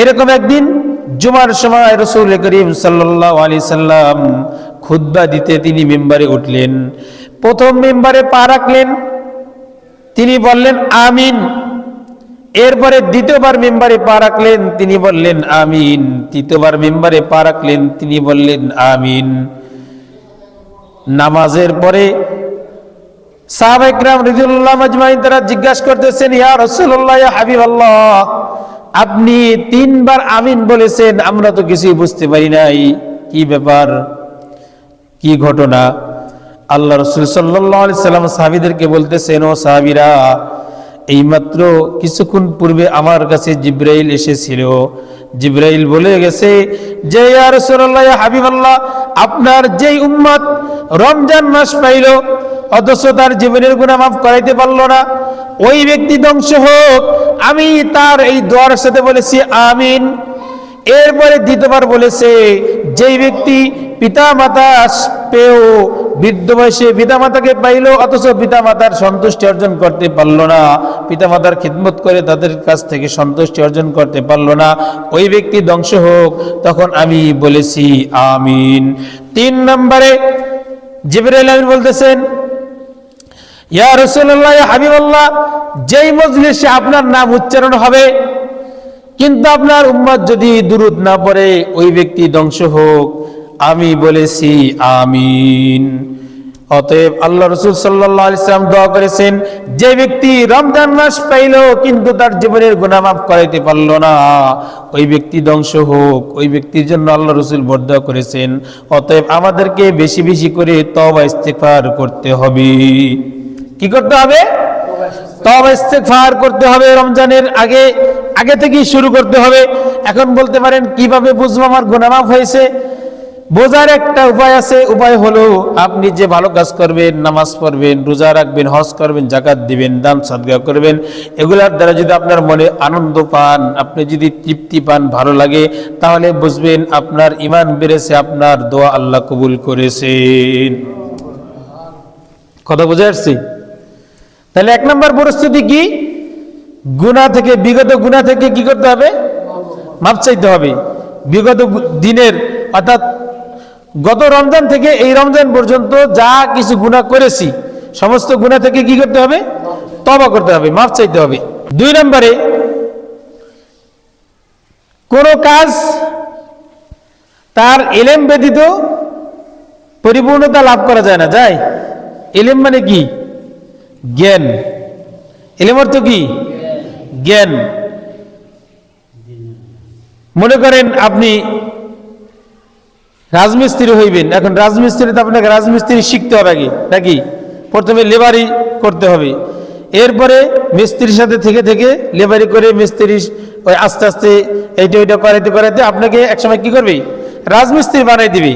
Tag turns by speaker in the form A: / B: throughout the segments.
A: এরকম একদিন জুমার সময় রাসূল করিম সাল্লাল্লাহু আলাইহি সাল্লাম খুতবা দিতে তিনি মিম্বারে উঠলেন। প্রথম মিম্বারে পা রাখলেন, তিনি বললেন আমিন। এরপরে দ্বিতীয়বার মিম্বারে পা রাখলেন, তিনি বললেন আমিন। তৃতীয়বার মিম্বারে পা রাখলেন, তিনি বললেন আমিন। নামাজের পরে সাহাবায়ে কেরাম রাদিয়াল্লাহু আজমাইন তারা জিজ্ঞাসা করতেছেন, ইয়া রাসূলুল্লাহ, ইয়া হাবিবাল্লাহ, আপনি তিনবার আমিন বলেছেন, আমরা তো কিছুই বুঝতে পারি নাই, কি ব্যাপার, কি ঘটনা? আল্লাহ রাসূল সাল্লাল্লাহু আলাইহি সাল্লাম সাহাবীদেরকে বলতেছেন, ও সাহাবীরা, এইমাত্র কিছুক্ষণ পূর্বে আমার কাছে জিবরাইল এসেছিল। জিবরাইল বলে গেছে যে, ইয়া রাসূলুল্লাহ, ইয়া হাবিবাল্লাহ, আপনার যেই উম্মত রমজান মাস পাইল অথচ তার জীবনের গুনাহ মাফ করাইতে পারল না, ওই ব্যক্তি ধ্বংস হোক। আমি তার এই দোয়ার সাথে বলেছি আমিন। এরপরে দ্বিতীয়বার বলেছে, যেই ব্যক্তি পিতা মাতা পেয়েও বৃদ্ধ বয়সে পিতা মাতাকে পাইল অথচ পিতা মাতার সন্তুষ্টি অর্জন করতে পারল না, পিতা মাতার খিদমত করে তাদের কাছ থেকে সন্তুষ্টি অর্জন করতে পারল না, ওই ব্যক্তি ধ্বংস হোক। তখন আমি বলেছি আমিন। 3 নম্বরে জিবরাইল আমিন বলতেছেন, ইয়া রাসূলুল্লাহ, ইয়া হাবিবাল্লাহ, যেই মজলিসে আপনার নাম উচ্চারণ হবে কিন্তু আপনার উম্মত যদি দুরূদ না পড়ে, ওই ব্যক্তি ধ্বংস হোক। আমি বলেছি আমিন। অতএব আল্লাহ রাসূল সাল্লাল্লাহু আলাইহি সাল্লাম দোয়া করেছেন, যে ব্যক্তি রমজান মাস পাইল কিন্তু তার জীবনের গুনাহ মাফ করাইতে পারল না, ওই ব্যক্তি ধ্বংস হোক। ওই ব্যক্তির জন্য আল্লাহ রাসূল বরদোয়া করেছেন। অতএব আমাদেরকে বেশি বেশি করে তওবা ইস্তিগফার করতে হবে। কি করতে হবে? তওবা ইস্তিগফার করতে হবে। রমজানের আগে থেকেই শুরু করতে হবে। এখন বলতে পারেন, কিভাবে বুঝবো আমার গুনাহ মাফ হয়েছে? বোঝার একটা উপায় আছে। উপায় হলো, আপনি যে ভালো কাজ করবেন, নামাজ পড়বেন, রোজা রাখবেন, হজ করবেন, যাকাত দিবেন, দান সদকা করবেন, এগুলার দ্বারা যদি আপনার মনে আনন্দ পান, আপনি যদি তৃপ্তি পান, ভালো লাগে, তাহলে বুঝবেন আপনার ঈমান বেড়েছে, আপনার দোয়া আল্লাহ কবুল করেছেন। কথা বুঝে আসছে? তাহলে 1 নম্বর পরিস্থিতি কি? গুনাহ থেকে, বিগত গুনাহ থেকে কি করতে হবে? মাফ চাইতে হবে। বিগত দিনের, অর্থাৎ গত রমজান থেকে এই রমজান পর্যন্ত যা কিছু গুনাহ করেছি, সমস্ত গুনাহ থেকে কি করতে হবে? তওবা করতে হবে, মাফ চাইতে হবে। 2 নম্বরে, কোন কাজ তার ইলম ব্যতীত পরিপূর্ণতা লাভ করা যায় না। যায়? ইলম মানে কি? জ্ঞান। ইলম অর্থ কি? জ্ঞান। মনে করেন আপনি রাজমিস্ত্রি হইবেন। এখন রাজমিস্ত্রিতে আপনাকে রাজমিস্ত্রি শিখতে হবে আগে, নাকি? প্রথমে লেবারি করতে হবে, এরপরে মিস্ত্রির সাথে থেকে থেকে লেবারি করে মিস্ত্রি ওই আস্তে আস্তে এইটা ওইটা করাইতে করাইতে আপনাকে একসময় কি করবে? রাজমিস্ত্রি বানাই দিবে।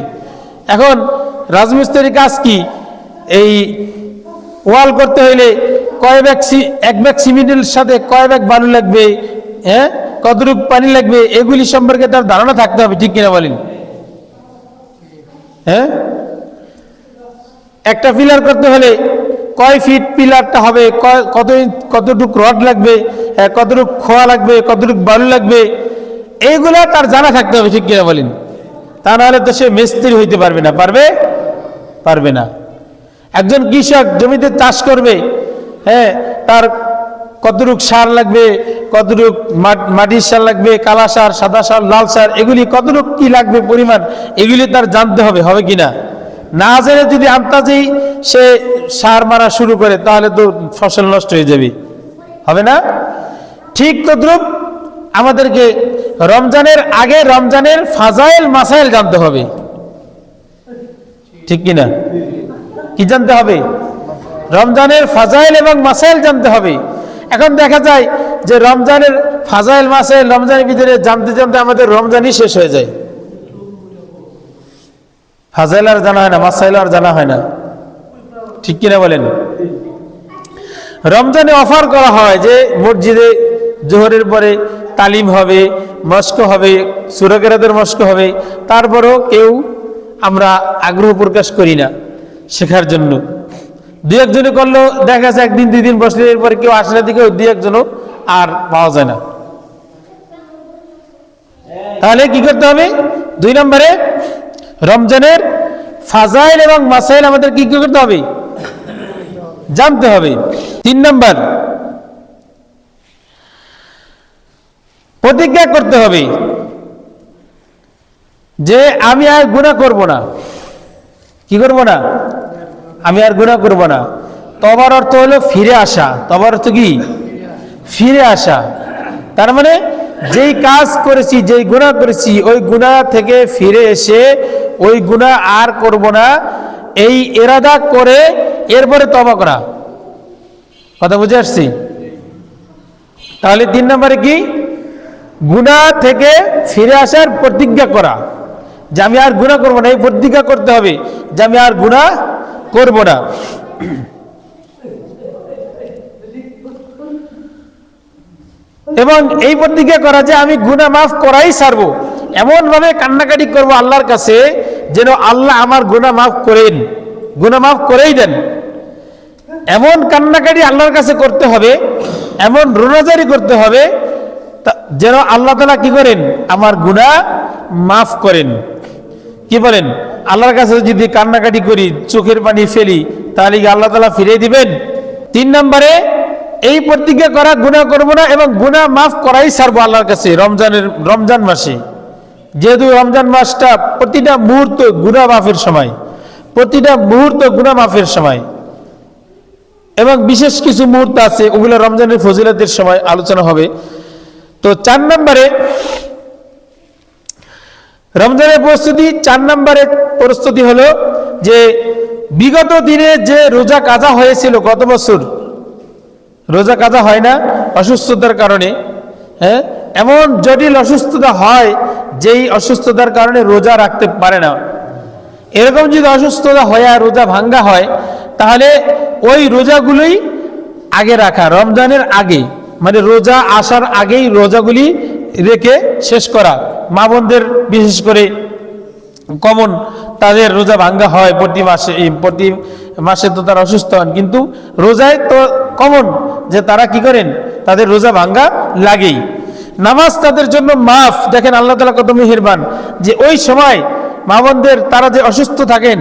A: এখন রাজমিস্ত্রির কাজ কি? এই ওয়াল করতে হইলে এক ব্যাগ সিমেন্টের সাথে কয় ব্যাগ বালু লাগবে, হ্যাঁ, কতটুকু পানি লাগবে, এগুলি সম্পর্কে তার ধারণা থাকতে হবে। ঠিক কিনা বলেন? হ্যাঁ, একটা পিলার করতে হলে কয় ফিট পিলারটা হবে, কতটুকু রড লাগবে, কতটুকু খোয়া লাগবে, কতটুকু বালু লাগবে, এইগুলা তার জানা থাকতে হবে। ঠিক কিনা বলেন? তা নাহলে তো সে মিস্ত্রি হইতে পারবে না। পারবে না। একজন কৃষক জমিতে চাষ করবে, হ্যাঁ, তার কতটুক সার লাগবে, কতটুক মাটির সার লাগবে, কালা সার, সাদা সার, লাল সার, এগুলি কতটুক কি লাগবে পরিমাণ, এগুলি তার জানতে হবে। হবে কিনা? না জেনে যদি আন্তাজেই সে সার মারা শুরু করে, তাহলে তো ফসল নষ্ট হয়ে যাবে। হবে না? ঠিক তদ্রুপ আমাদেরকে রমজানের আগে রমজানের ফাজাইল মাসাইল জানতে হবে। ঠিক কিনা? কি জানতে হবে? রমজানের ফাজাইল এবং মাসাইল জানতে হবে। এখন দেখা যায় যে রমজানের ফাজাইল মাসাইল রমজানের ভিতরে জানতে জানতে আমাদের রমজানই শেষ হয়ে যায়। ফাজাইল আর জানা হয় না, মাসাইল আর জানা হয় না। ঠিক কিনা বলেন? রমজানে অফার করা হয় যে মসজিদে জোহরের পরে তালিম হবে, মস্ক হবে, সূরা কেরাতের মস্ক হবে। তারপরেও কেউ আমরা আগ্রহ প্রকাশ করি না শেখার জন্য। 2-1 করলেও দেখা যাচ্ছে 1 দিন 2 দিন বসলে এরপরে কেউ আসে না, দিকে 2-1 আর পাওয়া যায় না। তাহলে কি করতে হবে? 2 নম্বরে রমজানের ফাজাইল এবং মাসাইল আমাদের কি করতে হবে? জানতে হবে। 3 নম্বর প্রতিজ্ঞা করতে হবে যে আমি আর গুনাহ করব না। কি করব না? আমি আর গুনাহ করব না। তওবার অর্থ হলো ফিরে আসা। তওবার অর্থ কি? ফিরে আসা। তার মানে যেই কাজ করেছি, যেই গুনাহ করেছি, ওই গুনাহ থেকে ফিরে এসে ওই গুনাহ আর করব না, এই ইরাদা করে এরপরে তওবা করা। কথা বুঝে আসছি? তাহলে 3 নম্বরে কি? গুনাহ থেকে ফিরে আসার প্রতিজ্ঞা করা, যে আমি আর গুনাহ করব না। এই প্রতিজ্ঞা করতে হবে যে আমি আর গুনাহ করব না। এবং এই প্রতিজ্ঞা করা যে আমি গুনাহ মাফ করাই ছাড়বো, এমন ভাবে কান্নাকাটি করব আল্লাহর কাছে যেন আল্লাহ আমার গুনাহ মাফ করেন, গুনাহ মাফ করেই দেন। এমন কান্নাকাটি আল্লাহর কাছে করতে হবে, এমন রোনাজারি করতে হবে যেন আল্লাহ তাআলা কি করেন? আমার গুনাহ মাফ করেন। কি বলেন? আল্লাহর কাছে যদি কান্নাকাটি করি, চোখের পানি ফেলি, তাহলে কি আল্লাহ তাআলা ফিরিয়ে দিবেন? 3 নম্বরে এই প্রতিজ্ঞা করা, গুনাহ করব না এবং গুনাহ মাফ করাই ছাড়বো আল্লাহর কাছে রমজান মাসে। যেহেতু রমজান মাসটা প্রতিটা মুহূর্ত গুনাহ মাফের সময়, প্রতিটা মুহূর্ত গুনাহ মাফের সময়। এবং বিশেষ কিছু মুহূর্ত আছে, ওগুলো রমজানের ফজিলতের সময় আলোচনা হবে। তো 4 নম্বরে রমজানের প্রস্তুতি। 4 নম্বরে প্রস্তুতি হলো যে বিগত দিনে যে রোজা কাজা হয়েছিল, গত বছর রোজা কাজা হয় না অসুস্থতার কারণে, হ্যাঁ, এমন জটিল অসুস্থতা হয় যেই অসুস্থতার কারণে রোজা রাখতে পারে না। এরকম যদি অসুস্থতা হয় আর রোজা ভাঙ্গা হয়, তাহলে ওই রোজাগুলোই আগে রাখা, রমজানের আগে, মানে রোজা আসার আগেই রোজাগুলি রেখে শেষ করা। মা বোনদের বিশেষ করে কমন, তাদের রোজা ভাঙ্গা হয় প্রতি মাসে তো তারা অসুস্থ হন, কিন্তু রোজায় তো কমন যে তারা কি করেন? তাদের রোজা ভাঙ্গা লাগেই। নামাজ তাদের জন্য মাফ। দেখেন আল্লাহ তাআলা কত মেহেরবান, যে ওই সময় মা বোনদের তারা যে অসুস্থ থাকেন,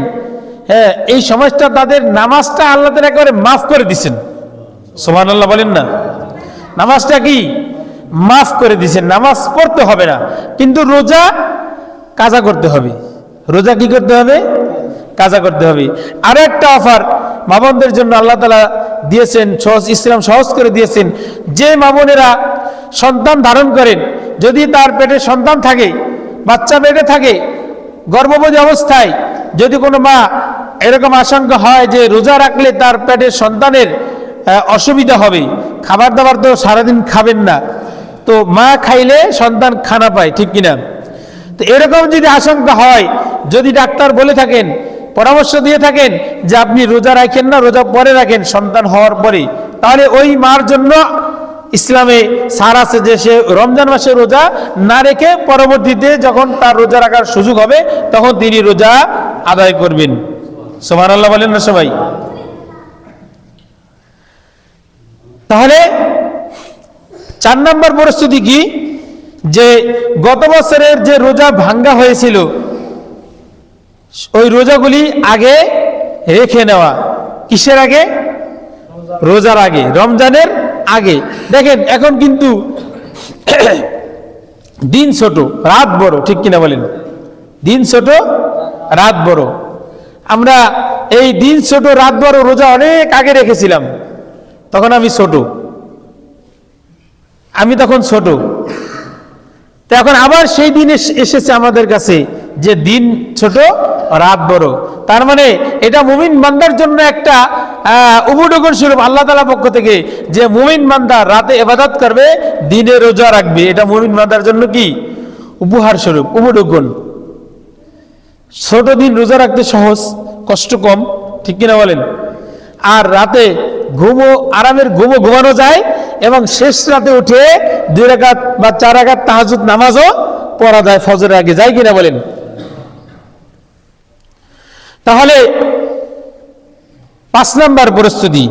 A: হ্যাঁ, এই সময়টা তাদের নামাজটা আল্লাহ তাআলা একেবারে মাফ করে দিচ্ছেন। সুবহানাল্লাহ বলেন না? নামাজটা কি মাফ করে দিচ্ছেন। নামাজ পড়তে হবে না, কিন্তু রোজা কাজা করতে হবে। রোজা কি করতে হবে? কাজা করতে হবে। আরো একটা অফার মা বোনদের জন্য আল্লাহ তাআলা দিয়েছেন, ইসলাম সহজ করে দিয়েছেন। যে মা বোনেরা সন্তান ধারণ করেন, যদি তার পেটে সন্তান থাকে, বাচ্চা পেটে থাকে, গর্ভবতী অবস্থায় যদি কোনো মা এরকম আশঙ্কা হয় যে রোজা রাখলে তার পেটের সন্তানের অসুবিধা হবে, খাবার দাবার তো সারাদিন খাবেন না, তো মা খাইলে সন্তান খানা পায়, ঠিক কিনা? তো এরকম যদি আশঙ্কা হয়, যদি ডাক্তার বলে থাকেন, পরামর্শ দিয়ে থাকেন যে আপনি রোজা রাখেন না, রোজা পরে রাখেন সন্তান হওয়ার পরে, তাহলে ওই মার জন্য ইসলামে ছাড় আছে যে সে রমজান মাসে রোজা না রেখে পরবর্তীতে যখন তার রোজা রাখার সুযোগ হবে তখন তিনি রোজা আদায় করবেন। সুবহানাল্লাহ বলেন না সবাই? তাহলে 4 নম্বর প্রস্তুতি কি? যে গত বছরের যে রোজা ভাঙ্গা হয়েছিল, ওই রোজাগুলি আগে রেখে নেওয়া। কিসের আগে? রোজার আগে, রমজানের আগে। দেখেন এখন কিন্তু দিন ছোট রাত বড়, ঠিক কিনা বলেন? দিন ছোট রাত বড়। আমরা এই দিন ছোট রাত বড় রোজা অনেক আগে রেখেছিলাম, তখন আমি তখন ছোট। তো এখন আবার সেই দিন এসেছে আমাদের কাছে যে দিন ছোট রাত বড়। তার মানে এটা মুমিন বান্দার জন্য একটা উপঢৌকন স্বরূপ আল্লাহ তাআলার পক্ষ থেকে, যে মুমিন বান্দা রাতে ইবাদত করবে, দিনে রোজা রাখবে, এটা মুমিন বান্দার জন্য কি উপহার স্বরূপ, উপঢৌকন। ছোট দিন রোজা রাখতে সহজ, কষ্ট কম, ঠিক কিনা বলেন? আর রাতে আরামের ঘুমানো যায়, এবং শেষ রাতে উঠে 2 রাকাত বা 4 রাকাত তাহাজ্জুদ নামাজও পড়া যায় ফজরের আগে, যায় কিনা বলেন? তাহলে 5 নম্বর প্রস্তুতি,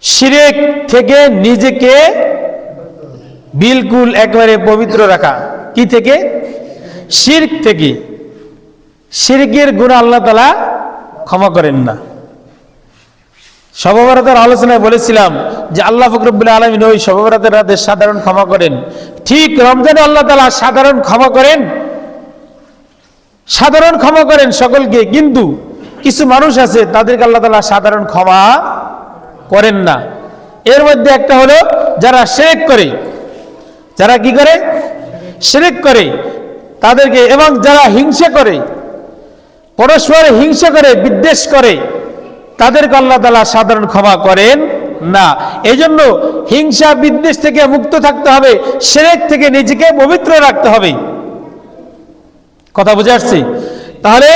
A: শিরক থেকে নিজেকে বিলকুল একবারে পবিত্র রাখা। কি থেকে? শিরক থেকে। শিরকের গুনাহ আল্লাহ তাআলা ক্ষমা করেন না। শবে বরাতের আলোচনায় বলেছিলাম যে আল্লাহ পাক রব্বুল আলামিন ওই শবে বরাতের রাতে সাধারণ ক্ষমা করেন, ঠিক রমজানে আল্লাহ তাআলা সাধারণ ক্ষমা করেন, সাধারণ ক্ষমা করেন সকলকে, কিন্তু কিছু মানুষ আছে তাদেরকে আল্লাহ তাআলা সাধারণ ক্ষমা করেন না। এর মধ্যে একটা হলো যারা শিরক করে, যারা কি করে? শিরক করে তাদেরকে, এবং যারা হিংসা করে, পরস্পর হিংসা করে, বিদ্বেষ করে, তাদেরকে আল্লাহ তাআলা সাধারণ ক্ষমা করেন না। এই জন্য হিংসা বিদ্বেষ থেকে মুক্ত থাকতে হবে, শিরক থেকে নিজেকে পবিত্র রাখতে হবে। কথা বুঝে আসছে? তাহলে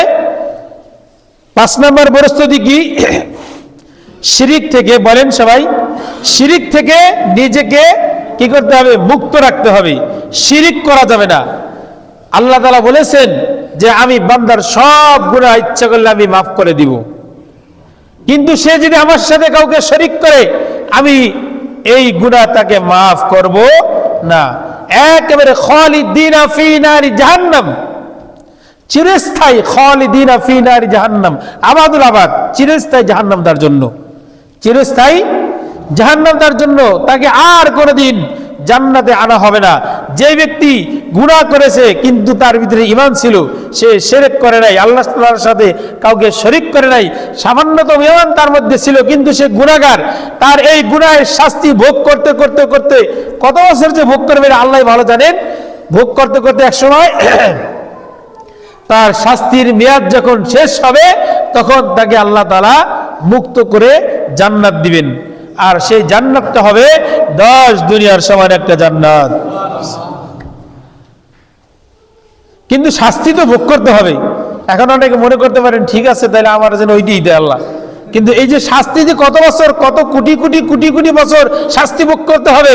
A: 5 নম্বর প্রস্তুতি কি? শিরক থেকে, বলেন সবাই, শিরক থেকে নিজেকে কি করতে হবে? মুক্ত রাখতে হবে। শিরক করা যাবে না। আল্লাহ তাআলা বলেছেন যে আমি বান্দার সব গুনাহ ইচ্ছা করলে আমি মাফ করে দিব, কিন্তু সে যদি আমার সাথে কাউকে শরীক করে আমি এই গুনাহ তাকে মাফ করব না। একেবারে খালিদিনা ফি নারি জাহান্নাম, চিরস্থায়ী, খালিদিনা ফি নারি জাহান্নাম, আবাদুল আবাদ, চিরস্থায়ী জাহান্নাম তার জন্য, চিরস্থায়ী জাহান্নাম তার জন্য। তাকে আর কোনোদিন জান্নাতে আনা হবে না। যে ব্যক্তি গুনাহ করেছে কিন্তু তার ভিতরে ঈমান ছিল, সে শিরক করে নাই, আল্লাহ তাআলার সাথে কাউকে শরীক করে নাই, সামান্যতম ঈমান তার মধ্যে ছিল, কিন্তু সে গুনাহগার, তার এই গুনাহের শাস্তি ভোগ করতে করতে করতে কত বছর যে ভোগ করবে আল্লাহ ভালো জানেন। ভোগ করতে করতে এক সময় তার শাস্তির মেয়াদ যখন শেষ হবে তখন তাকে আল্লাহ তাআলা মুক্ত করে জান্নাত দিবেন, আর সেই জান্নাতটা হবে 10 দুনিয়ার সমান একটা জান্নাত। কিন্তু শাস্তি তো ভোগ করতে হবে। এখন অনেকে মনে করতে পারেন ঠিক আছে তাহলে আমার যেন ওইটাই দেয় আল্লাহ, কিন্তু এই যে শাস্তি যে কত বছর, কত কোটি কোটি কোটি কোটি বছর শাস্তি ভোগ করতে হবে,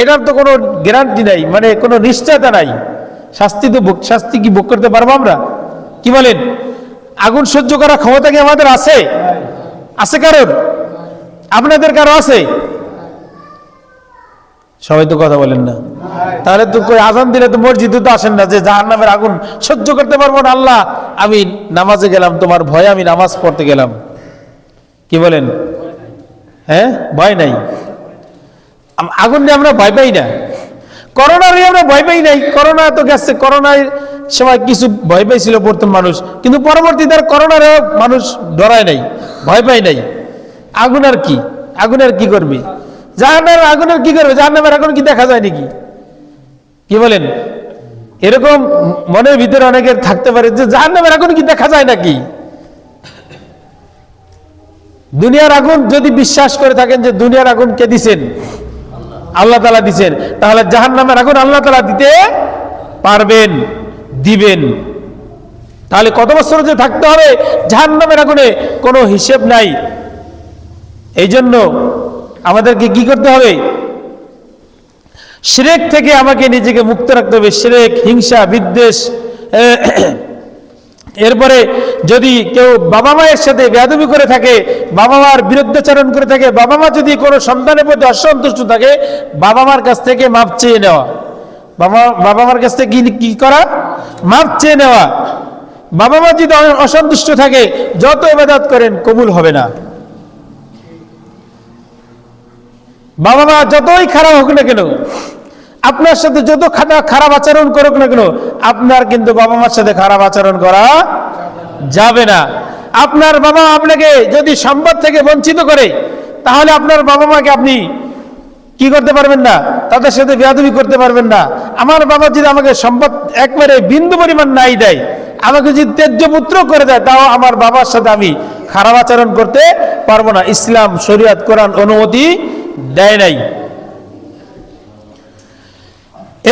A: এটার তো কোনো গ্যারান্টি নাই, মানে কোনো নিশ্চয়তা নাই। শাস্তি কি ভোগ করতে পারবো আমরা? কি বলেন? আগুন সহ্য করার ক্ষমতা কি আমাদের আছে? আছে কারোর? আপনাদের কারো আছে? সবাই তো কথা বলেন না। তাহলে তো আজান দিলে তো মসজিদে তো আসেন না যে জাহান্নামের আগুন সহ্য করতে পারবো না আল্লাহ, আমি নামাজে গেলাম, তোমার ভয়ে আমি নামাজ পড়তে গেলাম। কি বলেন? হ্যাঁ, ভয় নাই। আগুন নিয়ে আমরা ভয় পাই না, করোনা নিয়ে আমরা ভয় পাই নাই। করোনা তো গেছে, করোনার সময় কিছু ভয় পাইছিল প্রথম মানুষ, কিন্তু পরবর্তীতে করোনার মানুষ ডরায় নাই, ভয় পায় নাই। আগুন আর কি, আগুন আর কি করবে? জাহান্নামের আগুন আর কি করবে? জাহান্নামের আগুন কি দেখা যায় নাকি? কি বলেন? এরকম মনের ভিতরে অনেকের থাকতে পারে যে জাহান্নামের আগুন কি দেখা যায় নাকি? দুনিয়ার আগুন যদি বিশ্বাস করে থাকেন যে দুনিয়ার আগুন কে দিছেন? আল্লাহ তাআলা দিছেন, তাহলে জাহান্নামের আগুন আল্লাহ তাআলা দিতে পারবেন, দিবেন। তাহলে কত বছর যে থাকতে হবে জাহান্নামের আগুনে কোনো হিসেব নাই। এই জন্য আমাদেরকে কি করতে হবে? শিরক থেকে আমাকে নিজেকে মুক্ত রাখতে হবে। শিরক, হিংসা, বিদ্বেষ। এরপরে যদি কেউ বাবা মায়ের সাথে বেয়াদবি করে থাকে, বাবা মার বিরুদ্ধাচরণ করে থাকে, বাবা মা যদি কোনো সন্তানের প্রতি অসন্তুষ্ট থাকে, বাবা মার কাছ থেকে মাপ চেয়ে নেওয়া। বাবা মার কাছ থেকে কি করা? মাপ চেয়ে নেওয়া। বাবা মা যদি অসন্তুষ্ট থাকে, যত ইবাদত করেন কবুল হবে না। বাবা মা যতই খারাপ হোক না কেন, আপনার সাথে যত খারাপ আচরণ করুক না কেন, আপনার কিন্তু বাবা মার সাথে খারাপ আচরণ করা যাবে না। আপনার বাবা আপনাকে যদি সম্পদ থেকে বঞ্চিত করে, তাহলে আপনার বাবা মাকে আপনি কি করতে পারবেন না? তাদের সাথে বেয়াদবি করতে পারবেন না। আমার বাবা যদি আমাকে সম্পদ একবারে বিন্দু পরিমাণ নাই দেয়, আমাকে যদি ত্যায্য পুত্র করে দেয়, তাও আমার বাবার সাথে আমি খারাপ আচরণ করতে পারবো না। ইসলাম, শরীয়ত, কোরআন অনুমতি দেয় নাই।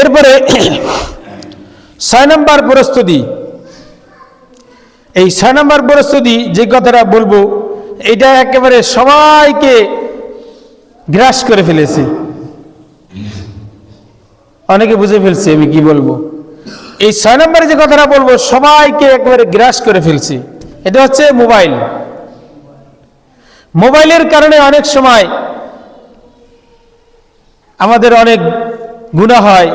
A: এরপরে 6 নম্বর প্রস্তুতি। এই 6 নম্বর প্রস্তুতি যে কথাটা বলবো, এটা একেবারে সবাইকে গ্রাস করে ফেলেছে। অনেকে বুঝে ফেলছে আমি কি বলবো। এই 6 নম্বরে যে কথাটা বলবো সবাইকে একেবারে গ্রাস করে ফেলছে। এটা হচ্ছে মোবাইল। মোবাইলের কারণে অনেক সময় আমাদের অনেক গুনাহ হয়,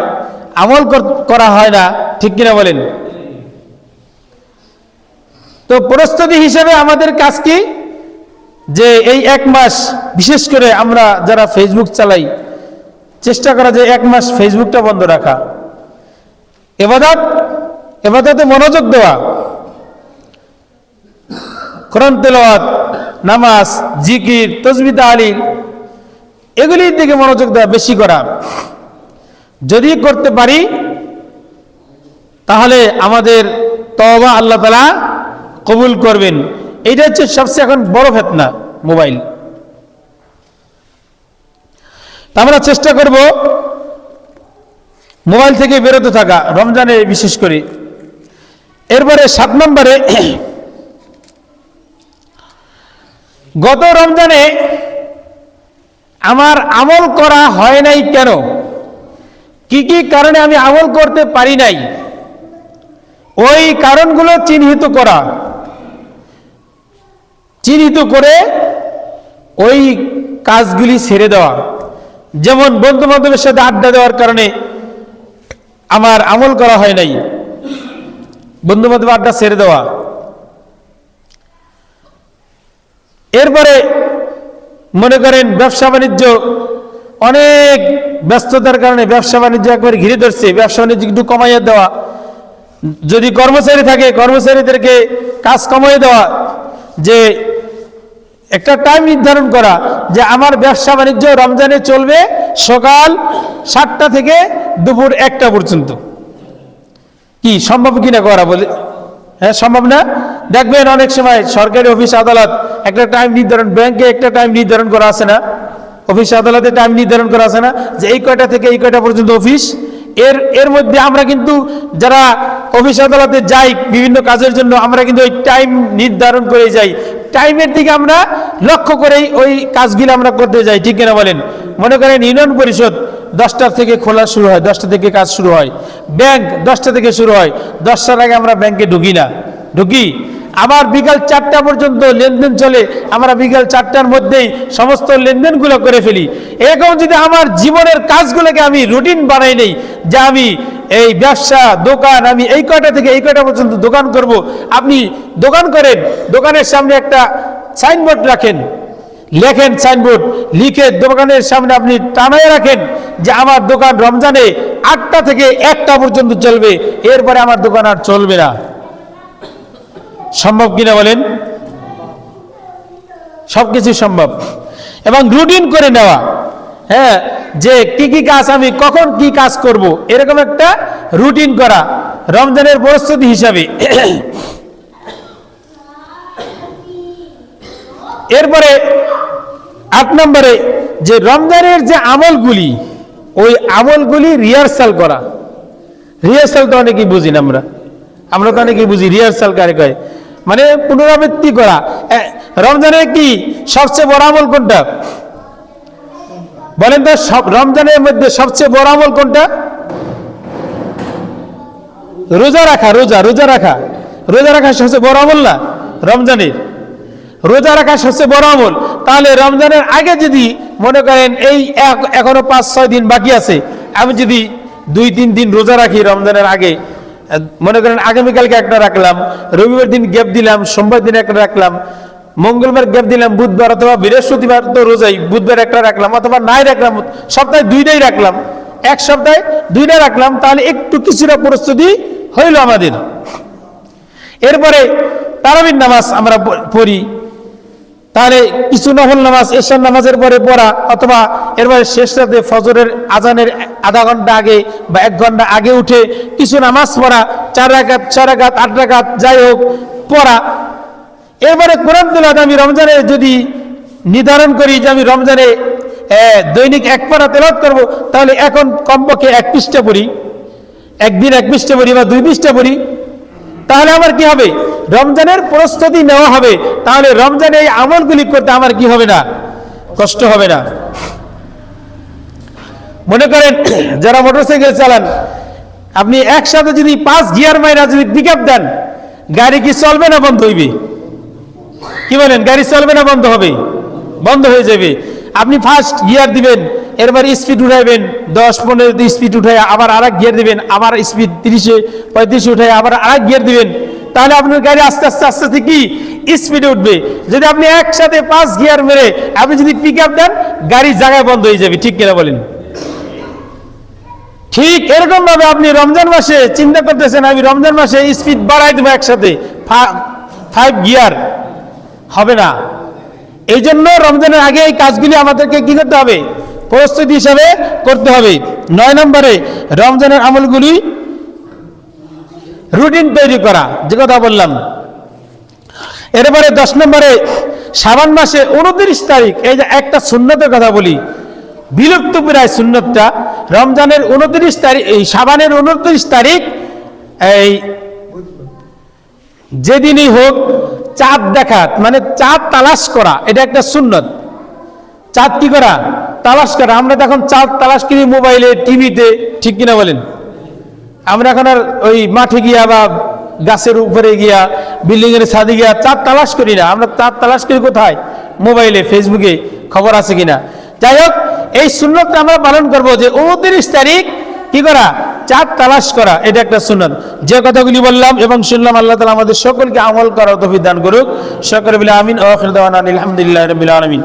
A: আমল করা হয় না, ঠিক কিনা বলেন? তো প্রস্তুতি হিসেবে আমাদের কাজ কি, যে এই 1 মাস বিশেষ করে আমরা যারা ফেসবুক চালাই, চেষ্টা করা যে 1 মাস ফেসবুকটা বন্ধ রাখা, ইবাদতে মনোযোগ দেওয়া, কোরআন তেলাওয়াত, নামাজ, জিকির, তাসবিহ, তাহলিল, এগুলির দিকে মনোযোগ দেওয়া, বেশি করা। যদি করতে পারি তাহলে আমাদের তওবা আল্লাহ তাআলা কবুল করবেন। এইটা হচ্ছে সবচেয়ে এখন বড় ফিতনা, মোবাইল। আমরা চেষ্টা করব মোবাইল থেকে বিরত থাকা, রমজানে বিশেষ করে। এরপরে 7 নম্বরে, গত রমজানে আমার আমল করা হয় নাই কেন, কি কি কারণে আমি আমল করতে পারি নাই, ওই কারণগুলো চিহ্নিত করা, চিহ্নিত করে ওই কাজগুলি ছেড়ে দেওয়া। যেমন বন্ধু বান্ধবের সাথে আড্ডা দেওয়ার কারণে আমার আমল করা হয় নাই, বন্ধু বান্ধব আড্ডা ছেড়ে দেওয়া। এরপরে মনে করেন ব্যবসা বাণিজ্য, অনেক ব্যস্ততার কারণে ব্যবসা বাণিজ্য একবারে ঘিরে ধরছে, ব্যবসা বাণিজ্য একটু কমাইয়া দেওয়া। যদি কর্মচারী থাকে, কর্মচারীদেরকে কাজ কমাইয়ে দেওয়া, যে একটা টাইম নির্ধারণ করা যে আমার ব্যবসা বাণিজ্য রমজানে চলবে সকাল 7টা থেকে দুপুর 1টা পর্যন্ত। কি সম্ভব কিনা করা, বলে? হ্যাঁ, সম্ভব না? দেখবেন অনেক সময় সরকারি অফিস আদালত একটা টাইম নির্ধারণ, ব্যাংকে একটা টাইম নির্ধারণ করা আছে না, অফিস আদালতে টাইম নির্ধারণ করা আছে না, যে এই কয়টা থেকে এই কয়টা পর্যন্ত অফিস। এর মধ্যে আমরা কিন্তু যারা অফিস আদালতে যাই বিভিন্ন কাজের জন্য, আমরা কিন্তু ওই টাইম নির্ধারণ করে যাই, টাইমের দিকে আমরা লক্ষ্য করেই ওই কাজগুলো আমরা করতে যাই, ঠিক কিনা বলেন? মনে করেন ইউনিয়ন পরিষদ 10টা থেকে খোলা শুরু হয়, 10টা থেকে কাজ শুরু হয়, ব্যাংক 10টা থেকে শুরু হয়, 10টার আগে আমরা ব্যাংকে ঢুকি না, ঢুকি আবার বিকাল 4টা পর্যন্ত লেনদেন চলে, আমরা বিকাল 4টার মধ্যেই সমস্ত লেনদেনগুলো করে ফেলি। এরকম যদি আমার জীবনের কাজগুলোকে আমি রুটিন বানাই নেই, যে আমি এই ব্যবসা দোকান আমি এই কয়টা থেকে এই কয়টা পর্যন্ত দোকান করব, আপনি দোকান করেন, দোকানের সামনে একটা সাইনবোর্ড রাখেন, লেখেন, সাইনবোর্ড লিখে দোকানের সামনে আপনি টানায় রাখেন যে আমার দোকান রমজানে 8টা থেকে 1টা পর্যন্ত চলবে, এরপরে আমার দোকান আর চলবে না। সম্ভব কিনা বলেন? সবকিছু সম্ভব। এবং রুটিন করে নেওয়া, হ্যাঁ, যে কি কি কাজ আমি কখন কি কাজ করব, এরকম একটা রুটিন করা রমজানের প্রস্তুতি হিসাবে। এরপরে 8 নম্বরে, যে রমজানের যে আমলগুলি, ওই আমলগুলি রিহার্সাল করা। রিহার্সাল তো অনেকেই বুঝি না, আমরা তো অনেকেই বুঝি রিহার্সাল কারে কয়, মানে পুনরাবৃত্তি করা। রমজানের কি সবচেয়ে বড় আমল কোনটা বলেন তো? রমজানের মধ্যে সবচেয়ে বড় আমল কোনটা? রোজা রাখা। রোজা রাখা সবচেয়ে বড় আমল না রমজানের? রোজা রাখা সবচেয়ে বড় আমল। তাহলে রমজানের আগে যদি মনে করেন এই এখনো 5-6 দিন বাকি আছে, আমি যদি 2-3 দিন রোজা রাখি রমজানের আগে, মনে করেন আগামীকালকে একটা রাখলাম, রবিবার দিন গ্যাপ দিলাম, সোমবার দিন একটা রাখলাম, মঙ্গলবার গ্যাপ দিলাম, বুধবার অথবা বৃহস্পতিবার তো রোজাই, বুধবার একটা রাখলাম, অথবা নাই রাখলাম, সপ্তাহে 2টাই রাখলাম, এক সপ্তাহে 2টা রাখলাম, তাহলে একটু কিছুটা প্রস্তুতি হইল আমাদের। এরপরে তারাবির নামাজ আমরা পড়ি, তাহলে কিছু নফল নামাজ এশার নামাজের পরে পড়া, অথবা এরপরে শেষ রাতে ফজরের আজানের আধা ঘন্টা আগে বা 1 ঘন্টা আগে উঠে কিছু নামাজ পড়া, 4 রাকাত 6 রাকাত 8 রাকাত যাই হোক পড়া। এরপরে কোরআন তেলাওয়াত আমি রমজানে যদি নির্ধারণ করি যে আমি রমজানে দৈনিক 1 পারা তেলাওয়াত করব, তাহলে এখন কমপক্ষে 1 পৃষ্ঠা পড়ি, একদিন 1 পৃষ্ঠা পড়ি বা 2 পৃষ্ঠা পড়ি, তাহলে আমার কি হবে? রমজানের প্রস্তুতি নেওয়া হবে। তাহলে রমজানে এই আমলগুলি করতে আমার কি হবে না? কষ্ট হবে না। মনে করেন যারা মোটরসাইকেল চালান, আপনি একসাথে যদি 5 গিয়ার মাইরা যদি পিকআপ দেন, গাড়ি কি চলবে না বন্ধ হইবে? কি বলেন? গাড়ি চলবে না বন্ধ হবে? বন্ধ হয়ে যাবে। আপনি ফার্স্ট গিয়ার দিবেন, এরপর স্পিড উঠাইবেন 10-15 স্পিড উঠাই আবার আরেক গিয়ার দিবেন, আবার স্পিড 30-35 উঠাই আবার আরেক গিয়ার দিবেন, তাহলে আপনার গাড়ি আস্তে আস্তে আস্তে আস্তে কি স্পিডে উঠবে। যদি আপনি একসাথে 5 গিয়ার মেরে আপনি যদি পিক আপ দেন, গাড়ি জায়গায় বন্ধ হয়ে যাবে, ঠিক কিনা বলেন? ঠিক এরকম ভাবে আপনি রমজান মাসে চিন্তা করতেছেন আমি রমজান মাসে স্পিড বাড়াই দেবো একসাথে 5 গিয়ার, হবে না। এই জন্য রমজানের আগে এই কাজগুলি আমাদেরকে কি করতে হবে? প্রস্তুতি হিসাবে করতে হবে। 9 নম্বরে রমজানের আমলগুলি রুটিন তৈরি করা, যে কথা বললাম। এরপরে 10 নম্বরে শাবান মাসে 29 তারিখ, এই যে একটা সুন্নতের কথা বলি, বিলুপ্ত প্রায় সুন্নতটা, রমজানের 29 তারিখ, এই শাবানের 29 তারিখ, এই যেদিনই হোক চাঁদ দেখা, মানে চাঁদ তালাশ করা, এটা একটা সুন্নত। চাঁদ কি করা? তালাশ করা। আমরা এখন চাঁদ তালাশ করি মোবাইলে, টিভিতে, ঠিক কিনা বলেন? আমরা এখন আর ওই মাঠে গিয়া বা গাছের উপরে গিয়া বিল্ডিং এর ছাদে গিয়া চাঁদ তালাশ করি না। আমরা চাঁদ তালাশ করি কোথায়? মোবাইলে, ফেসবুকে খবর আছে কিনা। যাই হোক, এই সুন্নতটা আমরা পালন করব যে 29 তারিখ কি করা? চাঁদ তালাশ করা, এটা একটা সুন্নত। যে কথাগুলি বললাম এবং শুনলাম, আল্লাহ তাআলা আমাদের সকলকে আমল করার তৌফিক দান করুক। সকলে বলে আমিন। আখির দাওয়ানা আলহামদুলিল্লাহি রাব্বিল আলামিন।